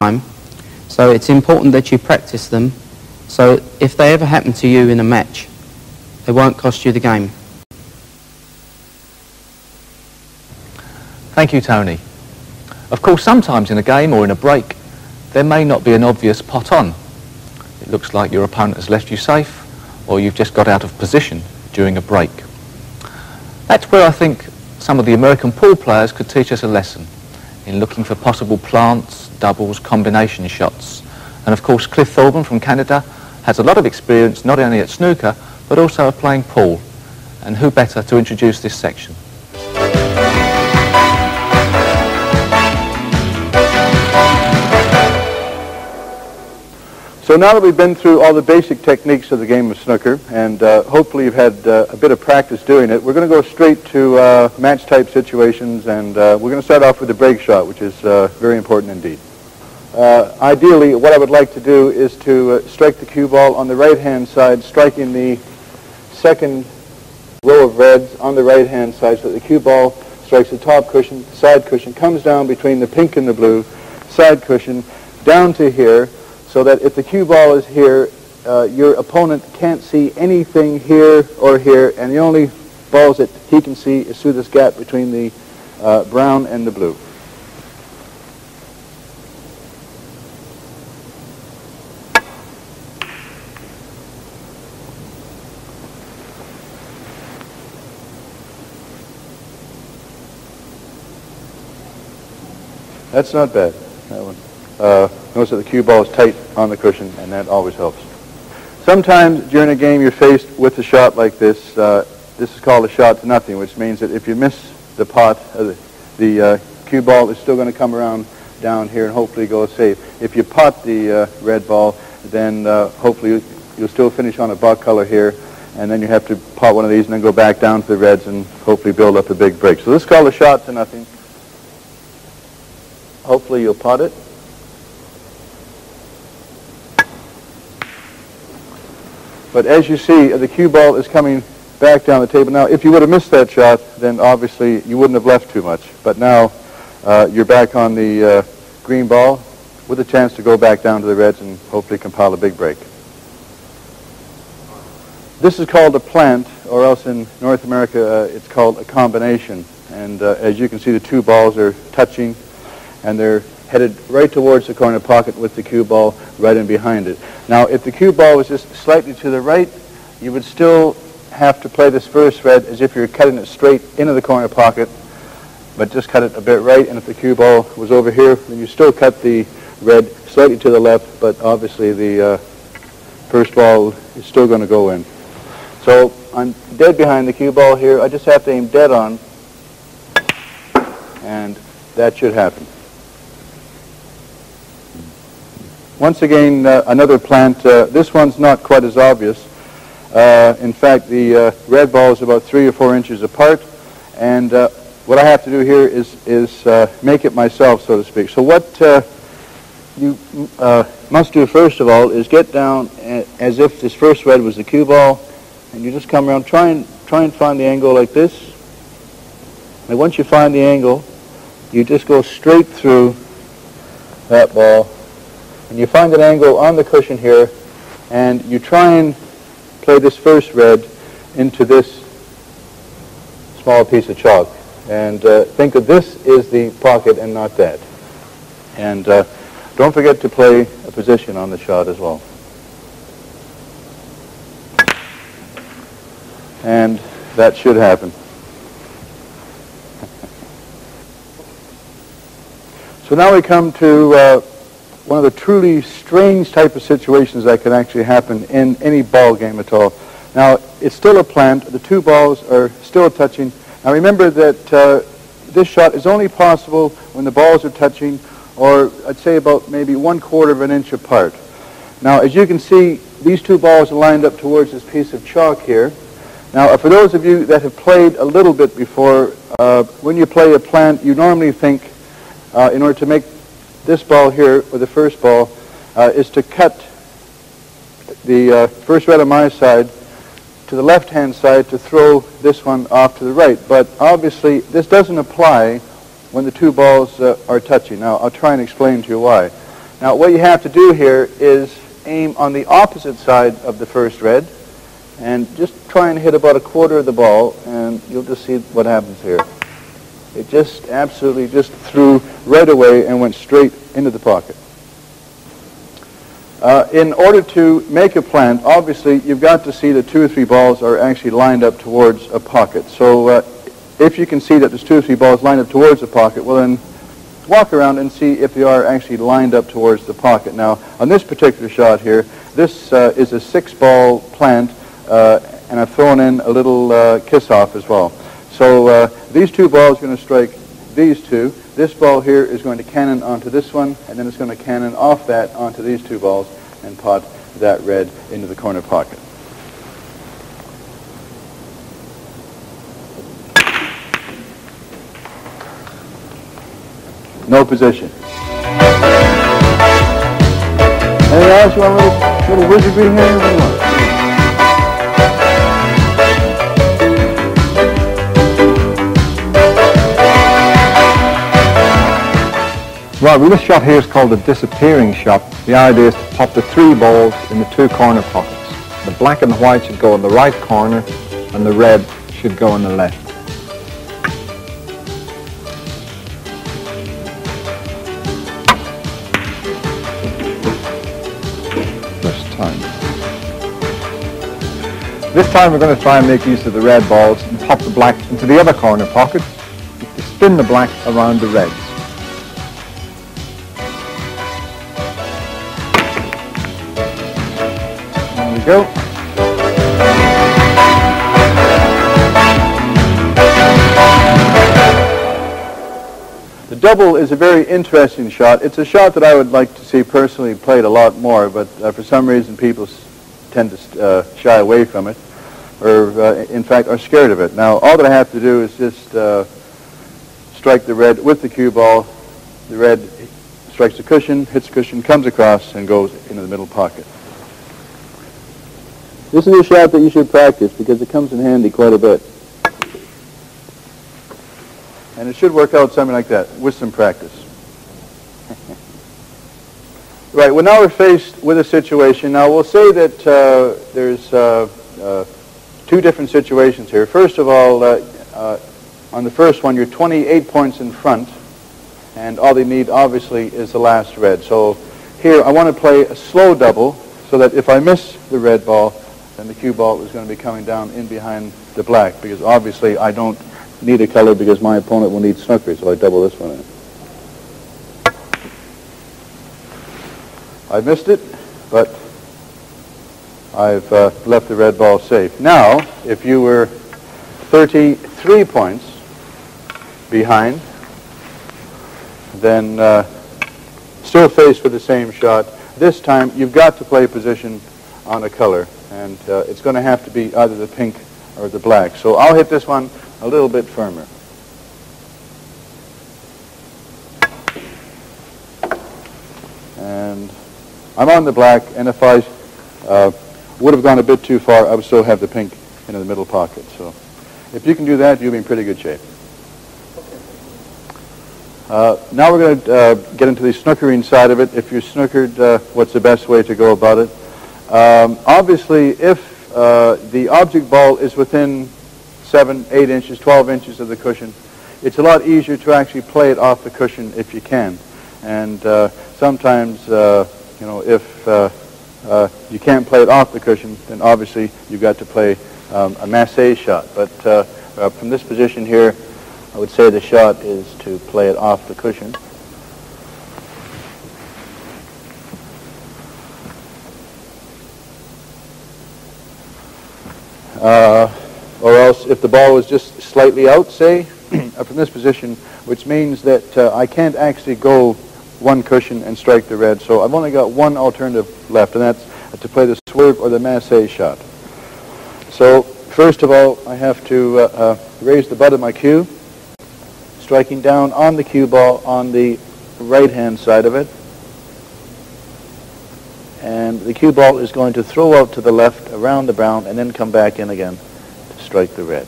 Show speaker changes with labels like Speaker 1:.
Speaker 1: time. So it's important that you practice them, so if they ever happen to you in a match, they won't cost you the game.
Speaker 2: Thank you, Tony. Of course, sometimes in a game or in a break, there may not be an obvious pot on. It looks like your opponent has left you safe, or you've just got out of position during a break. That's where I think some of the American pool players could teach us a lesson in looking for possible plants, doubles, combination shots. And of course, Cliff Thorburn from Canada has a lot of experience not only at snooker, but also at playing pool. And who better to introduce this section?
Speaker 3: So now that we've been through all the basic techniques of the game of snooker, and hopefully you've had a bit of practice doing it, we're going to go straight to match-type situations, and we're going to start off with the break shot, which is very important indeed. Ideally, what I would like to do is to strike the cue ball on the right-hand side, striking the second row of reds on the right-hand side, so that the cue ball strikes the top cushion, side cushion, comes down between the pink and the blue, side cushion, down to here, so that if the cue ball is here, your opponent can't see anything here or here, and the only balls that he can see is through this gap between the brown and the blue. That's not bad, that one. Notice that the cue ball is tight on the cushion, and that always helps. Sometimes during a game you're faced with a shot like this. This is called a shot to nothing, which means that if you miss the pot, the cue ball is still going to come around down here and hopefully go safe. If you pot the red ball, then hopefully you'll still finish on a buck color here, and then you have to pot one of these and then go back down to the reds and hopefully build up a big break. So this is called a shot to nothing. Hopefully you'll pot it. But as you see, the cue ball is coming back down the table. Now, if you would have missed that shot, then obviously you wouldn't have left too much. But now you're back on the green ball with a chance to go back down to the reds and hopefully compile a big break. This is called a plant, or else in North America it's called a combination. And as you can see, the two balls are touching, and they're headed right towards the corner pocket with the cue ball right in behind it. Now, if the cue ball was just slightly to the right, you would still have to play this first red as if you're cutting it straight into the corner pocket, but just cut it a bit right. And if the cue ball was over here, then you still cut the red slightly to the left, but obviously the first ball is still going to go in. So I'm dead behind the cue ball here. I just have to aim dead on, and that should happen. Once again, another plant. This one's not quite as obvious. In fact, the red ball is about 3 or 4 inches apart, and what I have to do here is make it myself, so to speak. So what you must do first of all is get down as if this first red was the cue ball, and you just come around, try and find the angle like this. And once you find the angle, you just go straight through that ball. And you find an angle on the cushion here, and you try and play this first red into this small piece of chalk. And think that this is the pocket and not that. And don't forget to play a position on the shot as well. And that should happen. So now we come to one of the truly strange type of situations that can actually happen in any ball game at all. Now, it's still a plant. The two balls are still touching. Now, remember that this shot is only possible when the balls are touching, or I'd say about maybe 1/4 of an inch apart. Now, as you can see, these two balls are lined up towards this piece of chalk here. Now, for those of you that have played a little bit before, when you play a plant, you normally think, in order to make this ball here, or the first ball, is to cut the first red on my side to the left-hand side to throw this one off to the right. But obviously, this doesn't apply when the two balls are touching. Now, I'll try and explain to you why. Now what you have to do here is aim on the opposite side of the first red and just try and hit about a quarter of the ball, and you'll just see what happens here. It just absolutely just threw right away and went straight into the pocket. In order to make a plant, obviously you've got to see that 2 or 3 balls are actually lined up towards a pocket. So if you can see that there's 2 or 3 balls lined up towards a pocket, well then walk around and see if they are actually lined up towards the pocket. Now on this particular shot here, this is a 6-ball plant, and I've thrown in a little kiss-off as well. So these 2 balls are going to strike these 2. This ball here is going to cannon onto this one, and then it's going to cannon off that onto these 2 balls and pot that red into the corner pocket. No position. Anything else? You want a little wizardry here? What do you want?
Speaker 4: Right, well, this shot here is called the disappearing shot. The idea is to pop the 3 balls in the 2 corner pockets. The black and the white should go in the right corner, and the red should go in the left. First time. This time we're going to try and make use of the red balls and pop the black into the other corner pocket. Spin the black around the reds. Go.
Speaker 3: The double is a very interesting shot. It's a shot that I would like to see personally played a lot more, but for some reason people tend to shy away from it, or in fact are scared of it. Now all that I have to do is just strike the red with the cue ball. The red strikes the cushion, hits the cushion, comes across, and goes into the middle pocket. This is a shot that you should practice because it comes in handy quite a bit. And it should work out something like that with some practice. Right, well now we're faced with a situation. Now we'll say that there's 2 different situations here. First of all, on the first one, you're 28 points in front, and all they need obviously is the last red. So here I want to play a slow double so that if I miss the red ball, then the cue ball is going to be coming down in behind the black, because obviously I don't need a color because my opponent will need snooker, so I double this one in. I missed it, but I've left the red ball safe. Now, if you were 33 points behind, then still faced with the same shot. This time you've got to play position on a color, and it's going to have to be either the pink or the black. So I'll hit this one a little bit firmer. And I'm on the black, and if I would have gone a bit too far, I would still have the pink in the middle pocket. So if you can do that, you'll be in pretty good shape. Now we're going to get into the snookering side of it. If you're snookered, what's the best way to go about it? Obviously, if the object ball is within 7, 8 inches, 12 inches of the cushion, it's a lot easier to actually play it off the cushion if you can. And sometimes, you know, if you can't play it off the cushion, then obviously you've got to play a masse shot. But from this position here, I would say the shot is to play it off the cushion. Or else if the ball was just slightly out, say, from this position, which means that I can't actually go one cushion and strike the red. So I've only got one alternative left, and that's to play the swerve or the masse shot. So first of all, I have to raise the butt of my cue, striking down on the cue ball on the right-hand side of it. And the cue ball is going to throw out to the left around the brown and then come back in again to strike the red.